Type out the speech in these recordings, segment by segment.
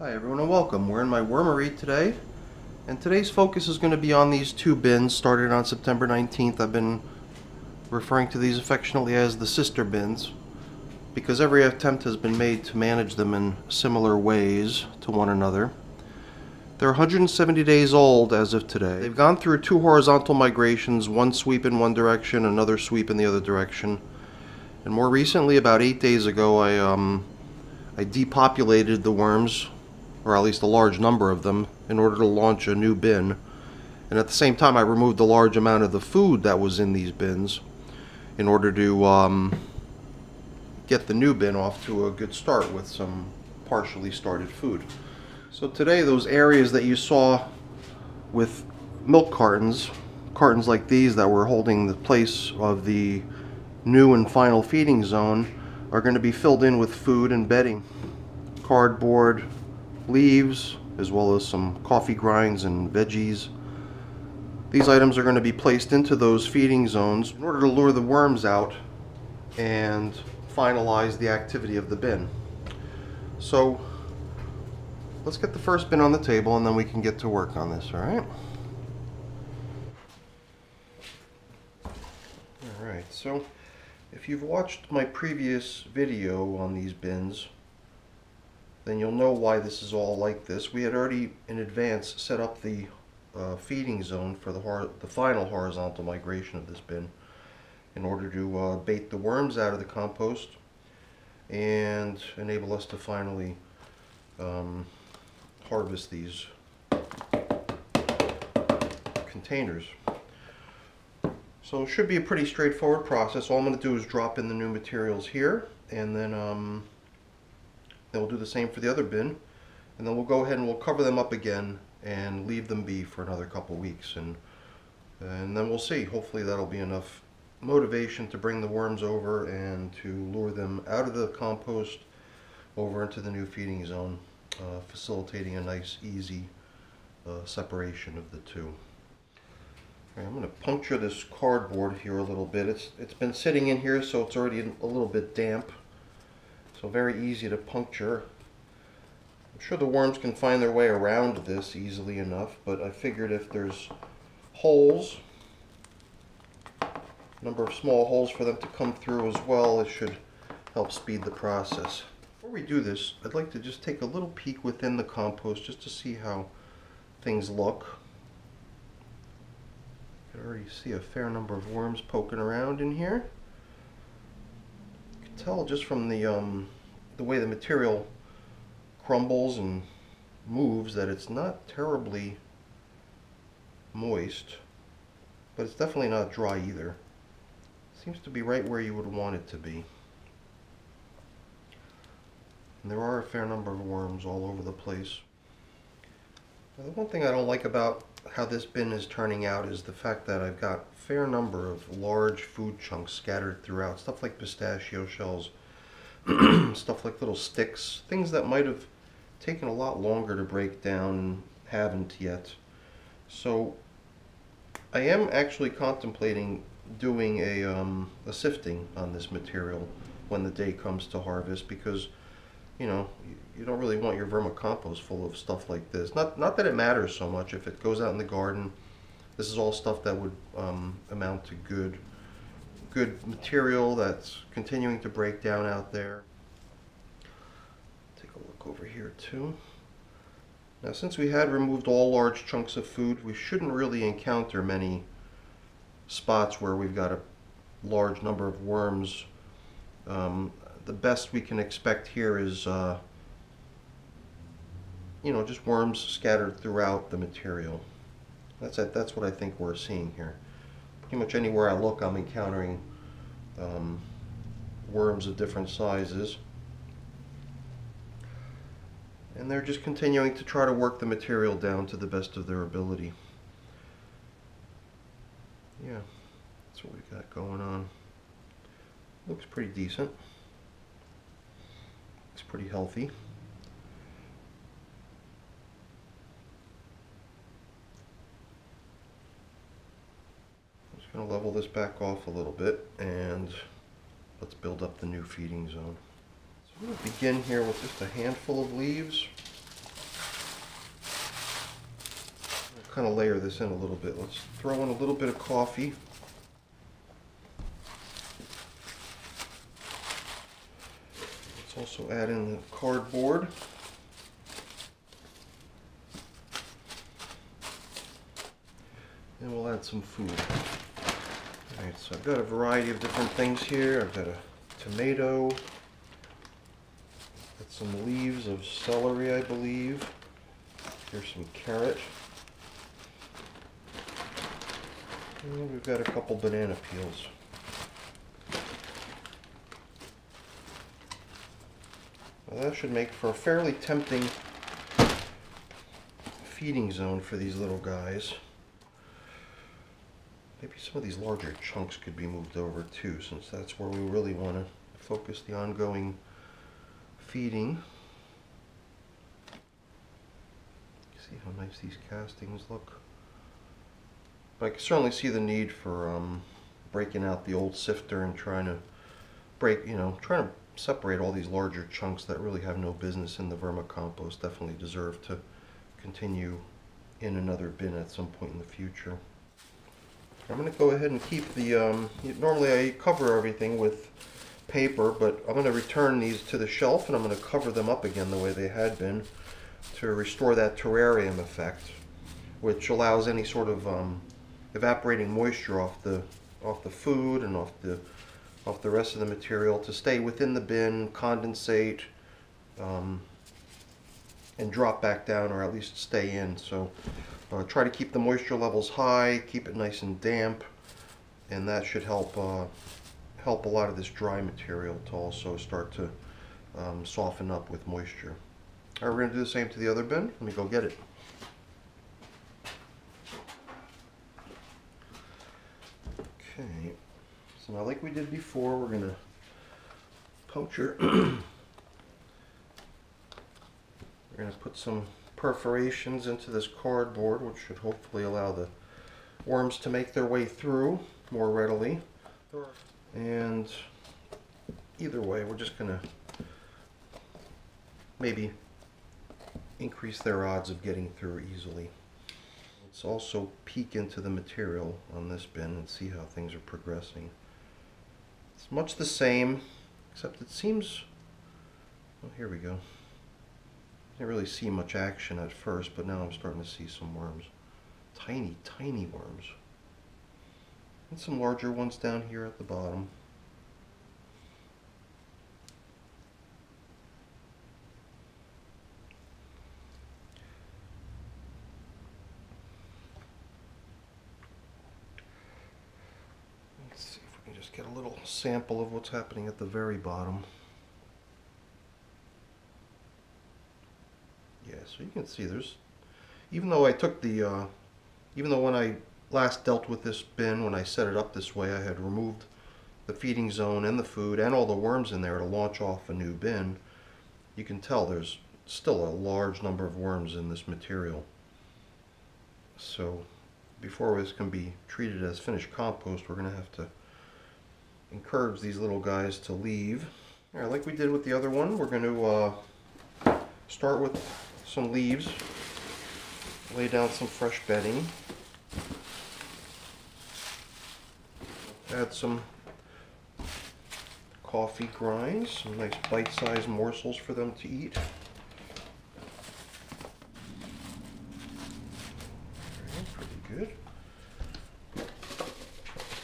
Hi everyone and welcome. We're in my wormery today, and today's focus is going to be on these two bins started on September 19th. I've been referring to these affectionately as the sister bins because every attempt has been made to manage them in similar ways to one another. They're 170 days old as of today. They've gone through two horizontal migrations, one sweep in one direction, another sweep in the other direction. And more recently, about 8 days ago, I depopulated the worms, or at least a large number of them, in order to launch a new bin. And at the same time, I removed a large amount of the food that was in these bins in order to get the new bin off to a good start with some partially started food. So today, those areas that you saw with milk cartons like these that were holding the place of the new and final feeding zone, are going to be filled in with food and bedding. Cardboard, leaves, as well as some coffee grinds and veggies. These items are going to be placed into those feeding zones in order to lure the worms out and finalize the activity of the bin. So let's get the first bin on the table and then we can get to work on this, alright? Alright, so if you've watched my previous video on these bins, then you'll know why this is all like this. We had already in advance set up the feeding zone for the final horizontal migration of this bin in order to bait the worms out of the compost and enable us to finally harvest these containers. So it should be a pretty straightforward process. All I'm going to do is drop in the new materials here, and then we'll do the same for the other bin, and then we'll go ahead and we'll cover them up again and leave them be for another couple weeks, and then we'll see. Hopefully that'll be enough motivation to bring the worms over and to lure them out of the compost over into the new feeding zone, facilitating a nice easy separation of the two. I'm going to puncture this cardboard here a little bit. It's been sitting in here, so it's already a little bit damp. So very easy to puncture. I'm sure the worms can find their way around this easily enough, but I figured if there's holes, a number of small holes for them to come through as well, it should help speed the process. Before we do this, I'd like to just take a little peek within the compost just to see how things look. I can already see a fair number of worms poking around in here. You can tell just from the way the material crumbles and moves that it's not terribly moist, but it's definitely not dry either. Seems to be right where you would want it to be. And there are a fair number of worms all over the place. Now, the one thing I don't like about how this bin is turning out is the fact that I've got a fair number of large food chunks scattered throughout. Stuff like pistachio shells, stuff like little sticks, things that might have taken a lot longer to break down and haven't yet. So I am actually contemplating doing a sifting on this material when the day comes to harvest, because you know, you don't really want your vermicompost full of stuff like this. Not that it matters so much if it goes out in the garden. This is all stuff that would amount to good material that's continuing to break down out there. Take a look over here too. Now, since we had removed all large chunks of food, we shouldn't really encounter many spots where we've got a large number of worms. The best we can expect here is, just worms scattered throughout the material. That's what I think we're seeing here. Pretty much anywhere I look, I'm encountering worms of different sizes. And they're just continuing to try to work the material down to the best of their ability. Yeah, that's what we've got going on. Looks pretty decent. It's pretty healthy. I'm just going to level this back off a little bit and let's build up the new feeding zone. So I'm going to begin here with just a handful of leaves. kind of layer this in a little bit. Let's throw in a little bit of coffee. Let's also add in the cardboard. And we'll add some food. Alright, so I've got a variety of different things here. I've got a tomato, got some leaves of celery, I believe. Here's some carrot. And we've got a couple banana peels. Well, that should make for a fairly tempting feeding zone for these little guys. Maybe some of these larger chunks could be moved over too, since that's where we really want to focus the ongoing feeding. See how nice these castings look. But I can certainly see the need for breaking out the old sifter and trying to trying to separate all these larger chunks that really have no business in the vermicompost. Definitely deserve to continue in another bin at some point in the future. I'm going to go ahead and keep the, normally I cover everything with paper, but I'm going to return these to the shelf and I'm going to cover them up again the way they had been to restore that terrarium effect, which allows any sort of evaporating moisture off the food and off the rest of the material to stay within the bin, condensate, and drop back down, or at least stay in. So try to keep the moisture levels high, keep it nice and damp, and that should help help a lot of this dry material to also start to soften up with moisture. All right, we're going to do the same to the other bin. Let me go get it. Okay, so now like we did before, we're going to puncture. We're going to put some perforations into this cardboard, which should hopefully allow the worms to make their way through more readily. And either way, we're just going to maybe increase their odds of getting through easily. Let's also peek into the material on this bin and see how things are progressing. It's much the same, except it seems, well, here we go. Didn't really see much action at first, but now I'm starting to see some worms. Tiny, tiny worms. And some larger ones down here at the bottom. Let's see if we can just get a little sample of what's happening at the very bottom. Yeah, so you can see there's, even though I took the, even though when I last dealt with this bin, when I set it up this way, I had removed the feeding zone and the food and all the worms in there to launch off a new bin, you can tell there's still a large number of worms in this material. So before this can be treated as finished compost, we're going to have to encourage these little guys to leave. All right, like we did with the other one, we're going to start with some leaves, lay down some fresh bedding, add some coffee grinds, some nice bite-sized morsels for them to eat. Pretty good. I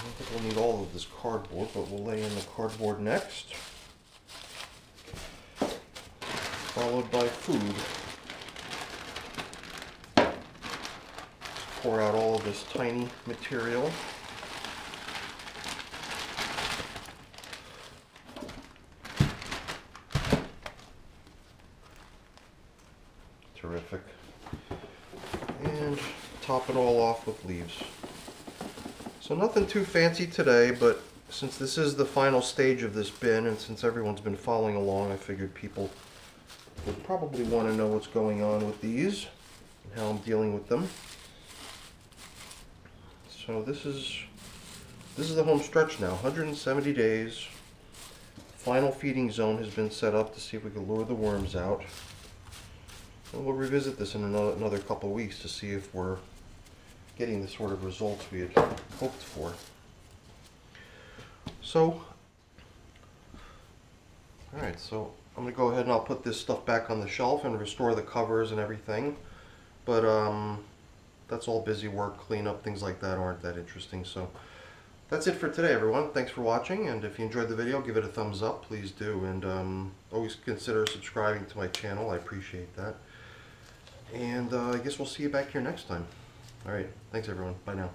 don't think we'll need all of this cardboard, but we'll lay in the cardboard next, followed by food. Pour out all of this tiny material. Terrific. And top it all off with leaves. So nothing too fancy today, but since this is the final stage of this bin, and since everyone's been following along, I figured people would probably want to know what's going on with these and how I'm dealing with them. So this is the home stretch now, 170 days. Final feeding zone has been set up to see if we can lure the worms out. And we'll revisit this in another couple of weeks to see if we're getting the sort of results we had hoped for. So, alright, so I'm going to go ahead and I'll put this stuff back on the shelf and restore the covers and everything. But that's all busy work, cleanup, things like that aren't that interesting. So that's it for today, everyone. Thanks for watching, and if you enjoyed the video, give it a thumbs up, please do. And always consider subscribing to my channel. I appreciate that. And I guess we'll see you back here next time. Alright, thanks everyone. Bye now.